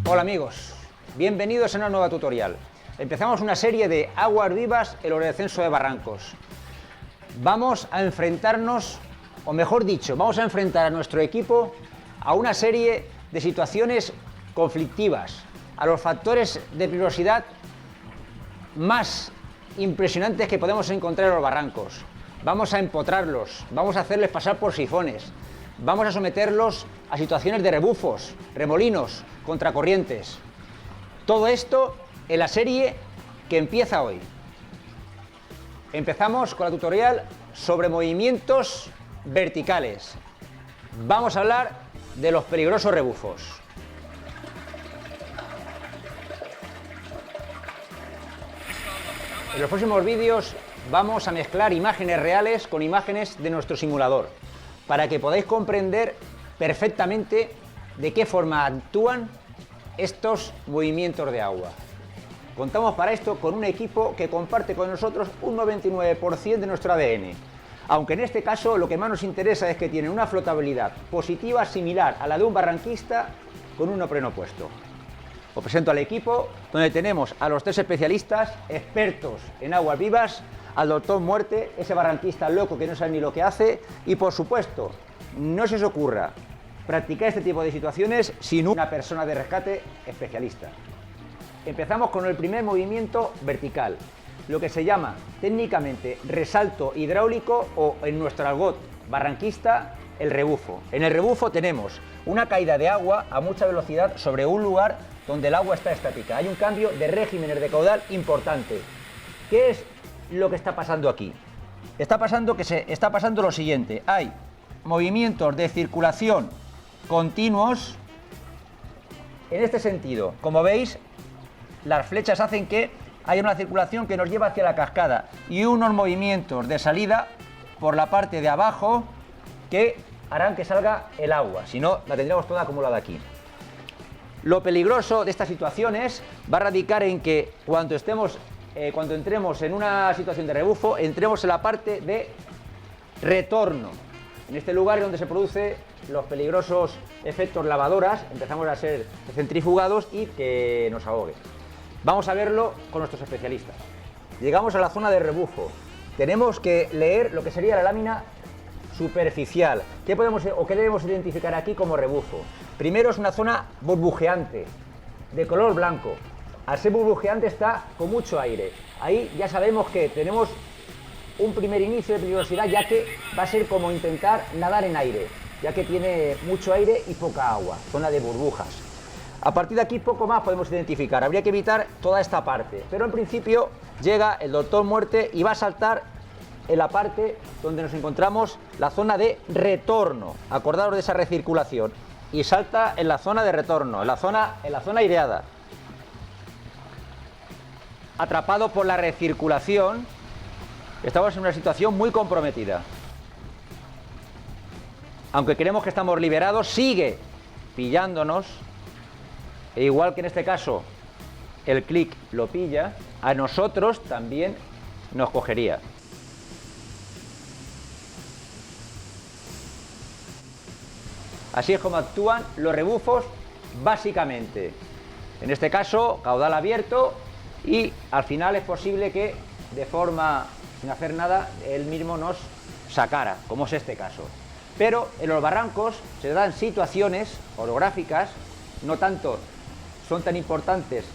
Hola amigos, bienvenidos a una nueva tutorial. Empezamos una serie de aguas vivas en los descensos de barrancos. Vamos a enfrentarnos, o mejor dicho, vamos a enfrentar a nuestro equipo a una serie de situaciones conflictivas, a los factores de peligrosidad más impresionantes que podemos encontrar en los barrancos. Vamos a empotrarlos, vamos a hacerles pasar por sifones, vamos a someterlos a situaciones de rebufos, remolinos, contracorrientes. Todo esto en la serie que empieza hoy. Empezamos con la tutorial sobre movimientos verticales. Vamos a hablar de los peligrosos rebufos. En los próximos vídeos vamos a mezclar imágenes reales con imágenes de nuestro simulador, para que podáis comprender perfectamente de qué forma actúan estos movimientos de agua. Contamos para esto con un equipo que comparte con nosotros un 99% de nuestro ADN, aunque en este caso lo que más nos interesa es que tienen una flotabilidad positiva similar a la de un barranquista con un neopreno puesto. Os presento al equipo, donde tenemos a los tres especialistas expertos en aguas vivas, al doctor Muerte, ese barranquista loco que no sabe ni lo que hace, y por supuesto, no se os ocurra practicar este tipo de situaciones sin una persona de rescate especialista. Empezamos con el primer movimiento vertical, lo que se llama técnicamente resalto hidráulico o, en nuestro argot barranquista, el rebufo. En el rebufo tenemos una caída de agua a mucha velocidad sobre un lugar donde el agua está estática. Hay un cambio de regímenes de caudal importante. ¿Qué es lo que está pasando aquí? Está pasando lo siguiente: hay movimientos de circulación continuos en este sentido. Como veis, las flechas hacen que haya una circulación que nos lleva hacia la cascada y unos movimientos de salida por la parte de abajo que harán que salga el agua, si no la tendríamos toda acumulada aquí. Lo peligroso de estas situaciones va a radicar en que cuando entremos en una situación de rebufo, entremos en la parte de retorno. En este lugar es donde se producen los peligrosos efectos lavadoras, empezamos a ser centrifugados y que nos ahogue. Vamos a verlo con nuestros especialistas. Llegamos a la zona de rebufo. Tenemos que leer lo que sería la lámina superficial. ¿Qué debemos identificar aquí como rebufo? Primero, es una zona burbujeante, de color blanco. Al ser burbujeante está con mucho aire. Ahí ya sabemos que tenemos un primer inicio de peligrosidad, ya que va a ser como intentar nadar en aire, ya que tiene mucho aire y poca agua, zona de burbujas. A partir de aquí poco más podemos identificar, habría que evitar toda esta parte, pero en principio llega el doctor Muerte y va a saltar en la parte donde nos encontramos la zona de retorno. Acordaos de esa recirculación, y salta en la zona de retorno, en la zona aireada. Atrapado por la recirculación, estamos en una situación muy comprometida. Aunque creemos que estamos liberados, sigue pillándonos, e igual que en este caso el clic lo pilla, a nosotros también nos cogería. Así es como actúan los rebufos básicamente. En este caso, caudal abierto, y al final es posible que de forma sin hacer nada él mismo nos sacara, como es este caso. Pero en los barrancos se dan situaciones orográficas, no tanto son tan importantes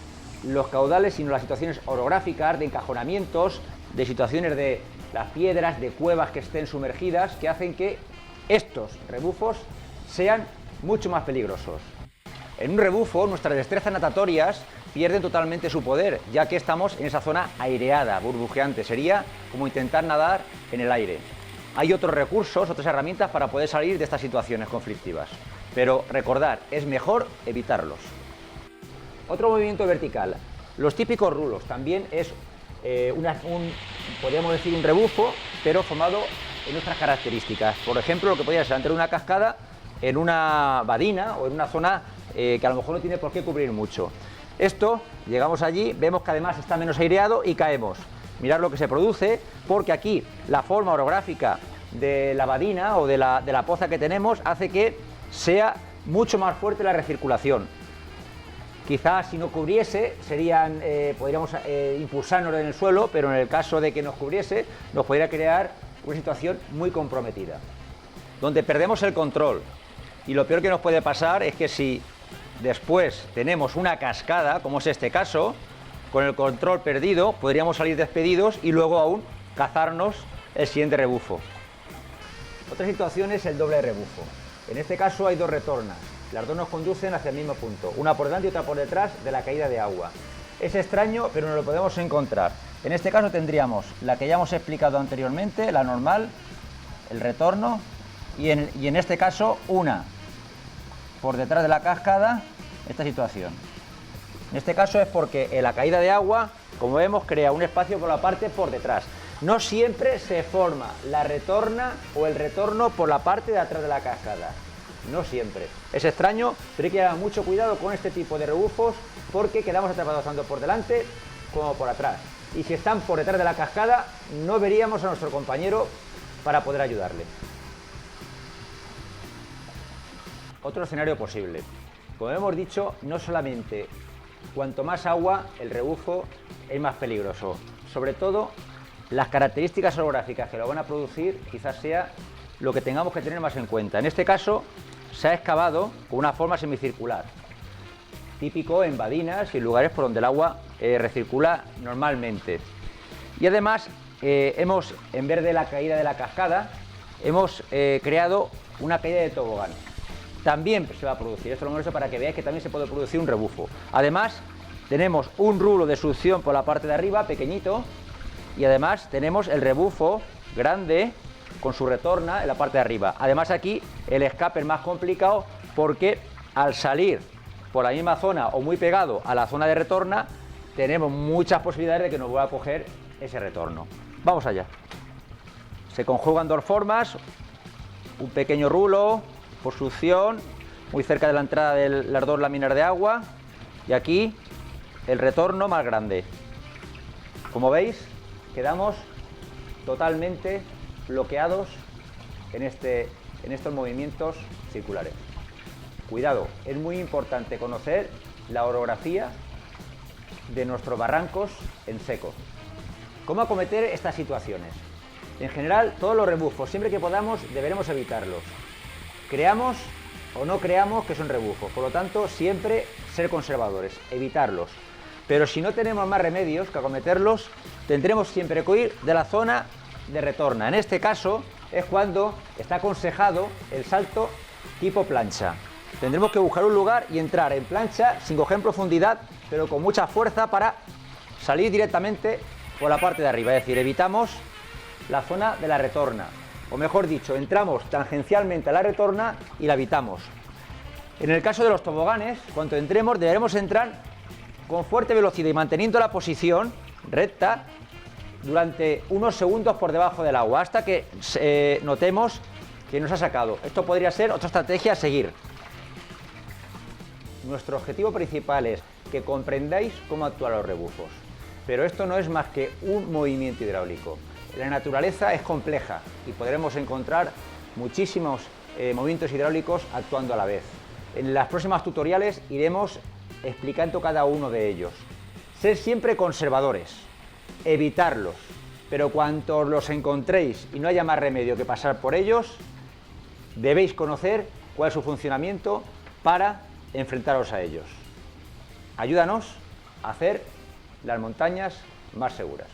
los caudales, sino las situaciones orográficas de encajonamientos, de situaciones de las piedras, de cuevas que estén sumergidas, que hacen que estos rebufos sean mucho más peligrosos. En un rebufo nuestras destrezas natatorias pierden totalmente su poder, ya que estamos en esa zona aireada, burbujeante. Sería como intentar nadar en el aire. Hay otros recursos, otras herramientas para poder salir de estas situaciones conflictivas, pero recordad, es mejor evitarlos. Otro movimiento vertical, los típicos rulos, también es podríamos decir un rebufo, pero formado en nuestras características. Por ejemplo, lo que podría ser ante una cascada, en una badina o en una zona que a lo mejor no tiene por qué cubrir mucho. Esto, llegamos allí, vemos que además está menos aireado y caemos. Mirad lo que se produce, porque aquí la forma orográfica de la badina o de la poza que tenemos hace que sea mucho más fuerte la recirculación. Quizás si no cubriese, podríamos impulsarnos en el suelo, pero en el caso de que nos cubriese, nos podría crear una situación muy comprometida, donde perdemos el control. Y lo peor que nos puede pasar es que si después tenemos una cascada, como es este caso, con el control perdido, podríamos salir despedidos y luego aún cazarnos el siguiente rebufo. Otra situación es el doble rebufo. En este caso hay dos retornas. Las dos nos conducen hacia el mismo punto, una por delante y otra por detrás de la caída de agua. Es extraño, pero no lo podemos encontrar. En este caso tendríamos la que ya hemos explicado anteriormente, la normal, el retorno, y en este caso una por detrás de la cascada, esta situación. En este caso es porque en la caída de agua, como vemos, crea un espacio por la parte por detrás. No siempre se forma la retorna o el retorno por la parte de atrás de la cascada. No siempre. Es extraño, pero hay que llevar mucho cuidado con este tipo de rebufos porque quedamos atrapados tanto por delante como por atrás. Y si están por detrás de la cascada, no veríamos a nuestro compañero para poder ayudarle. Otro escenario posible. Como hemos dicho, no solamente cuanto más agua, el rebufo es más peligroso. Sobre todo, las características orográficas que lo van a producir quizás sea lo que tengamos que tener más en cuenta. En este caso, se ha excavado con una forma semicircular, típico en badinas y en lugares por donde el agua recircula normalmente. Y además, en vez de la caída de la cascada, hemos creado una caída de tobogán. También se va a producir, esto lo hemos hecho para que veáis que también se puede producir un rebufo. Además, tenemos un rulo de succión por la parte de arriba, pequeñito, y además tenemos el rebufo grande con su retorna en la parte de arriba. Además aquí el escape es más complicado porque al salir por la misma zona o muy pegado a la zona de retorna tenemos muchas posibilidades de que nos vuelva a coger ese retorno. Vamos allá. Se conjugan dos formas, un pequeño rulo por succión muy cerca de la entrada de las dos láminas de agua y aquí el retorno más grande. Como veis, quedamos totalmente bloqueados en estos movimientos circulares. Cuidado, es muy importante conocer la orografía de nuestros barrancos en seco. ¿Cómo acometer estas situaciones? En general, todos los rebufos, siempre que podamos, deberemos evitarlos. Creamos o no creamos que son rebufos, por lo tanto, siempre ser conservadores, evitarlos. Pero si no tenemos más remedios que acometerlos, tendremos siempre que huir de la zona de retorna. En este caso es cuando está aconsejado el salto tipo plancha. Tendremos que buscar un lugar y entrar en plancha sin coger profundidad, pero con mucha fuerza para salir directamente por la parte de arriba. Es decir, evitamos la zona de la retorna. O mejor dicho, entramos tangencialmente a la retorna y la evitamos. En el caso de los toboganes, cuando entremos, deberemos entrar con fuerte velocidad y manteniendo la posición recta durante unos segundos por debajo del agua, hasta que notemos que nos ha sacado. Esto podría ser otra estrategia a seguir. Nuestro objetivo principal es que comprendáis cómo actúan los rebufos, pero esto no es más que un movimiento hidráulico. La naturaleza es compleja y podremos encontrar muchísimos movimientos hidráulicos actuando a la vez. En las próximas tutoriales iremos explicando cada uno de ellos. Ser siempre conservadores, evitarlos, pero cuanto los encontréis y no haya más remedio que pasar por ellos, debéis conocer cuál es su funcionamiento para enfrentaros a ellos. Ayúdanos a hacer las montañas más seguras.